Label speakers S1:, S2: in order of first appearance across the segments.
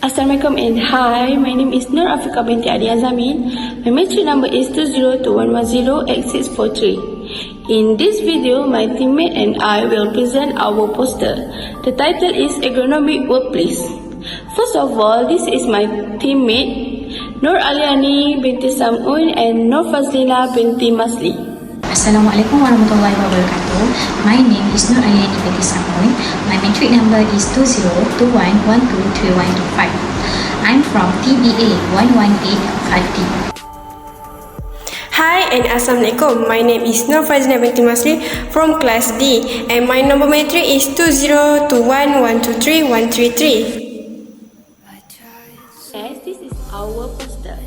S1: Assalamualaikum and hi, my name is Nur Afika binti Adi Azamin. My matric number is 2021108643. In this video, my teammate and I will present our poster. The title is Ergonomic Workplace. First of all, this is my teammate Nur Aliani binti Sam-unn and Nur Fazlina binti Masli.
S2: Assalamualaikum warahmatullahi wabarakatuh. My name is Nur Aliani binti Sam-unn. My matric number is 2021123125. I'm from TBA 11850.
S3: Hi and Assalamualaikum. My name is Nur Fazlina binti Masli from class D and my number matric is 2021123133.
S1: As this is our poster,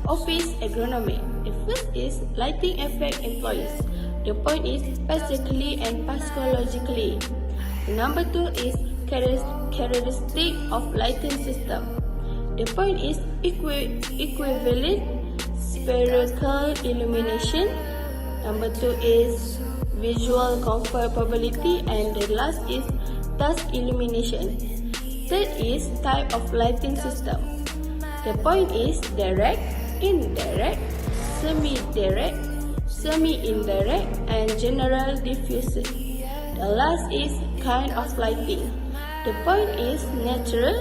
S1: Office Ergonomics. The first is lighting effect employees. The point is physically and psychologically. The number 2 is characteristic of lighting system. The point is equivalent spherical illumination. Number 2 is visual comfortability, and the last is task illumination. Third is type of lighting system. The point is direct, indirect, semi-direct, semi-indirect, and general diffusion. The last is kind of lighting. The point is natural,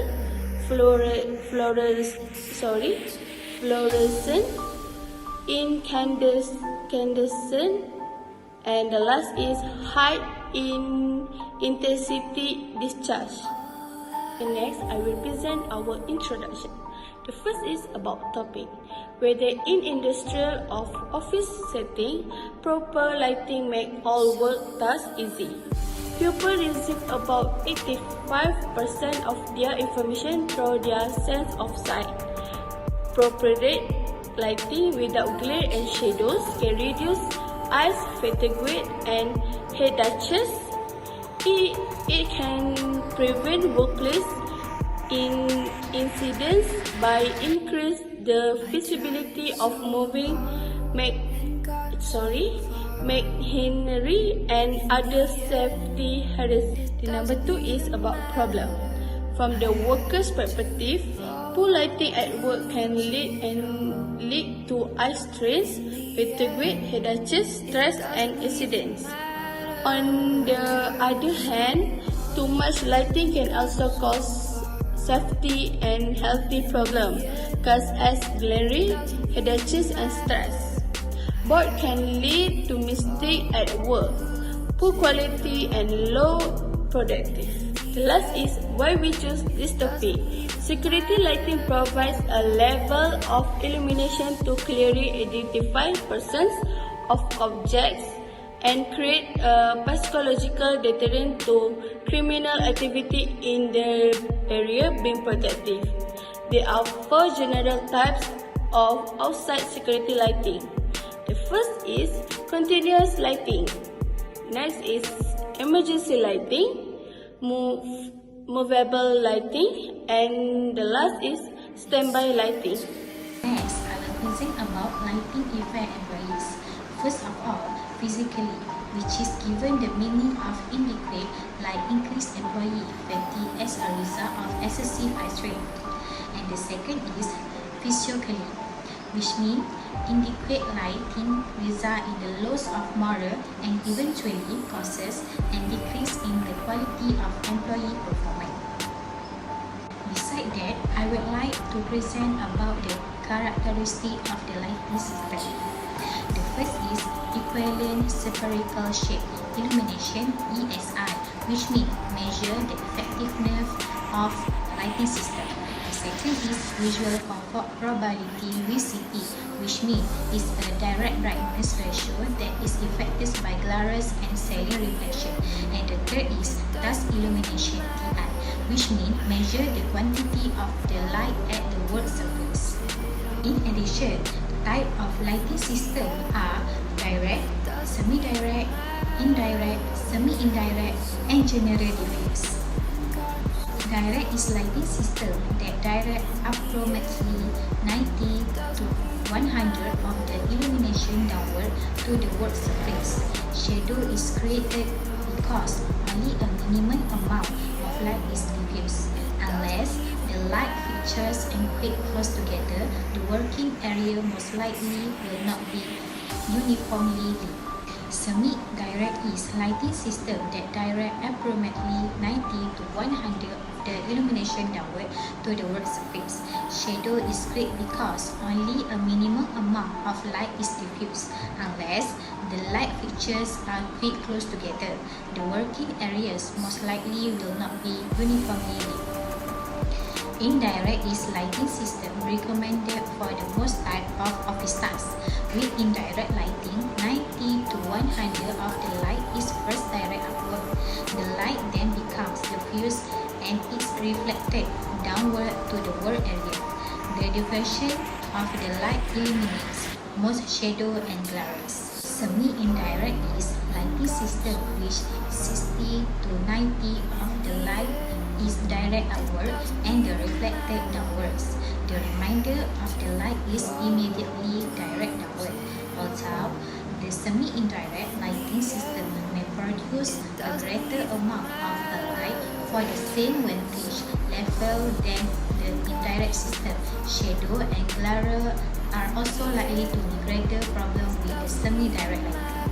S1: fluorescent, incandescent, and the last is high intensity discharge. And next, I will present our introduction. The first is about topic. Whether in industrial or office setting, proper lighting make all work tasks easy. People receive about 85% of their information through their sense of sight. Appropriate lighting without glare and shadows can reduce eyes fatigue and headaches. It can prevent workplace incidents by increase the visibility of moving machinery and other safety hazards. The number 2 is about problem. From the worker's perspective, poor lighting at work can lead to eye strains, fatigue, headaches, stress, and accidents. On the other hand, too much lighting can also cause safety and healthy problems, such as glaring, headaches, and stress. Both can lead to mistakes at work, poor quality, and low productivity. The last is why we choose this topic. Security lighting provides a level of illumination to clearly identify persons of objects and create a psychological deterrent to criminal activity in the area being protected. There are 4 general types of outside security lighting. The first is continuous lighting. Next is emergency lighting, movable lighting, and the last is standby lighting.
S2: Next, I will present about lighting effect employees. First of all, physically, which is given the meaning of indicate like increased employee fatigue as a result of excessive eye strain. And the second is physiologically, which means indicate lighting result in the loss of moral and eventually causes and decrease in the quality of employee performance. Besides that, I would like to present about the characteristic of the lighting system. The first is equivalent spherical shape illumination (ESI), which means measure the effectiveness of lighting system. The second is visual comfortability (VCP), which means is a direct brightness ratio that is affected by glares and saline reflection. And the third is task illumination (TI), which means measure the quantity of the light at the work surface. In addition, type of lighting system are direct, semi-direct, indirect, semi-indirect, and general diffuse. Direct is lighting system that direct approximately 90 to 100 of the illumination downward to the work surface. Shadow is created because only a minimum amount of light is diffused, unless the the light fixtures and quite close together, the working area most likely will not be uniformly lit. Semi-direct is lighting system that direct approximately 90 to 100 of the illumination downward to the work surface. Shadow is great because only a minimum amount of light is diffused. Unless the light fixtures are quite close together, the working areas most likely will not be uniformly lit. Indirect is lighting system recommended for the most type of office tasks. With indirect lighting, 90 to 100 of the light is first direct upward. The light then becomes diffused and is reflected downward to the work area. The diffusion of the light eliminates most shadow and glares. Semi-indirect is lighting system which 60 to 90 of the light is direct upward and the reflected downwards. The remainder of the light is immediately direct downward. Also, the semi-indirect lighting system may produce a greater amount of light for the same wattage level than the indirect system. Shadow and glare are also likely to be greater problem with the semi-direct lighting.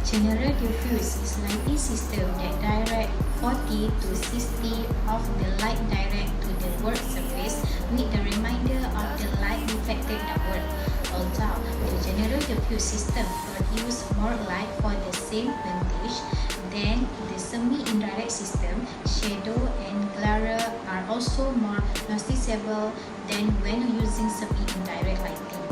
S2: General diffuse is lighting system that direct 40 to 60 of the light direct to the work surface with the remainder of the light reflected downward. Although the general diffuse system produces more light for the same wattage than the semi-indirect system, shadow and glare are also more noticeable than when using semi-indirect lighting.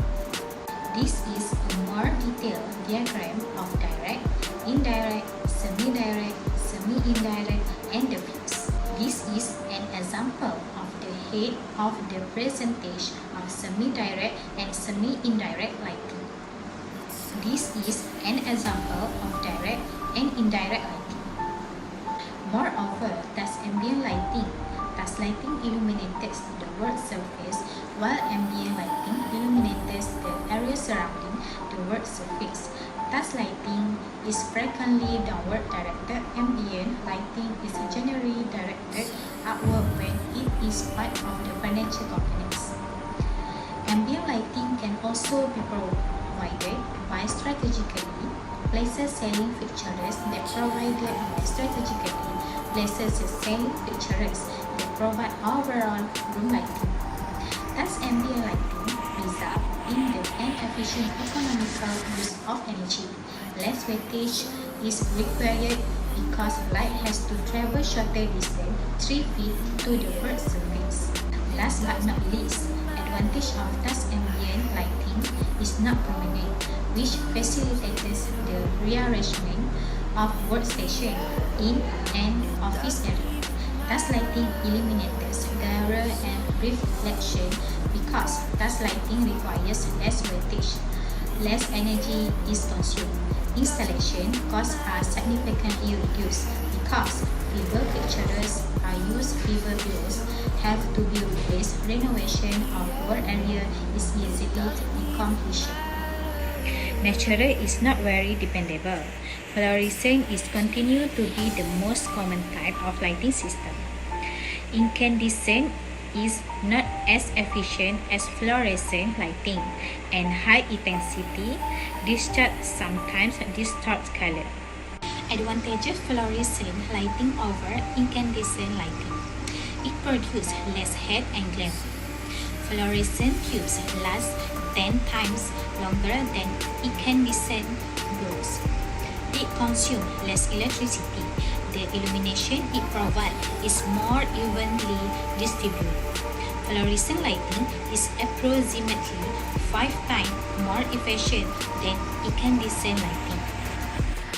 S2: This is a more detailed diagram of direct, indirect, semi-direct, semi-indirect, and diffuse. This is an example of the head of the percentage of semi-direct and semi-indirect lighting. This is an example of direct and indirect lighting. Moreover, task ambient lighting. Task lighting illuminates the work surface, while ambient lighting illuminates the area surrounding the work surface. Task lighting is frequently downward directed. Ambient lighting is generally directed upward when it is part of the furniture components. Ambient lighting can also be provided by strategically places selling fixtures that provided by strategically places selling fixtures that provide overall room lighting. Thus, ambient lighting result in the inefficient economical use of energy. Less wattage is required because light has to travel shorter distance 3 feet to the work surface. Last but not least, advantage of task ambient lighting is not permanent, which facilitates the rearrangement of workstation in an office area. Task lighting eliminates glare and reflection because task lighting requires less wattage. Less energy is consumed. Installation costs are significantly reduced because fewer fixtures are used, fewer bills have to be replaced, renovation of work area is easily accomplished. Natural is not very dependable. Fluorescent is continued to be the most common type of lighting system. Incandescent is not as efficient as fluorescent lighting, and high intensity discharge sometimes distorts color. Advantages fluorescent lighting over incandescent lighting. It produces less heat and glare. Fluorescent tubes last 10 times longer than incandescent bulbs. It consumes less electricity. The illumination it provides is more evenly distributed. Fluorescent lighting is approximately 5 times more efficient than incandescent lighting.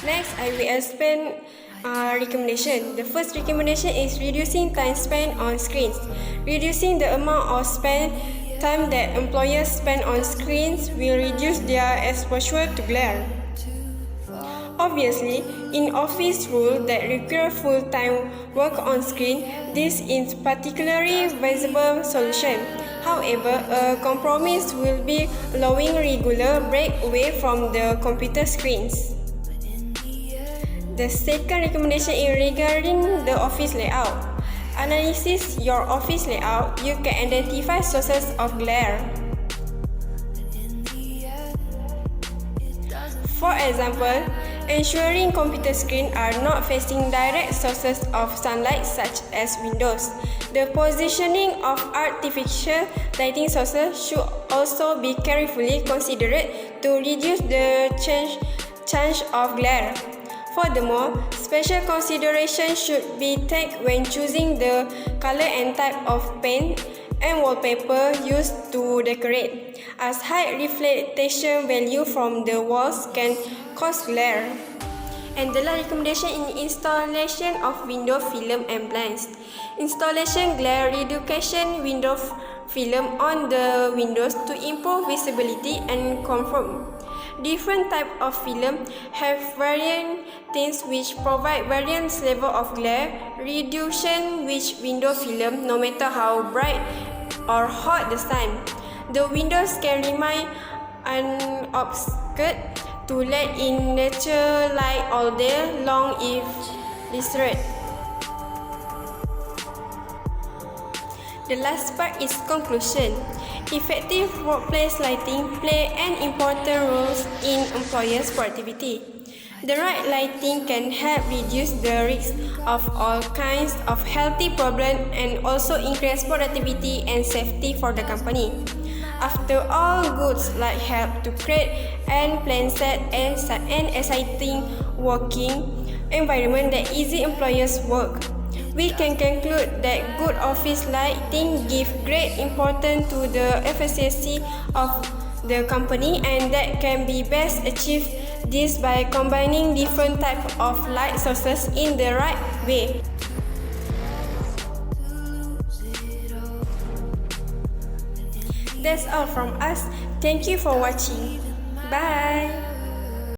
S3: Next, I will explain recommendation. The first recommendation is reducing time spent on screens. Reducing the amount of time that employers spend on screens will reduce their exposure to glare. Obviously, in office roles that require full-time work on screen, this is particularly visible solution. However, a compromise will be allowing regular break away from the computer screens. The second recommendation is regarding the office layout. analysis your office layout, you can identify sources of glare. For example, ensuring computer screens are not facing direct sources of sunlight such as windows. The positioning of artificial lighting sources should also be carefully considered to reduce the chance of glare. Furthermore, special consideration should be taken when choosing the color and type of paint and wallpaper used to decorate, as high reflection value from the walls can cause glare. And the last recommendation in installation of window film and blinds. Installation glare reduction window film on the windows to improve visibility and comfort. Different types of film have varying tints which provide various level of glare reduction which window film no matter how bright or hot the sun. The windows can remain unobscured to let in natural light all day long if desired. The last part is conclusion. Effective workplace lighting play an important role in employers' productivity. The right lighting can help reduce the risk of all kinds of health problems and also increase productivity and safety for the company. After all, good light help to create and pleasant and exciting working environment that easy employers work. We can conclude that good office lighting gives great importance to the efficiency of the company and that can be best achieved this by combining different types of light sources in the right way. That's all from us. Thank you for watching. Bye.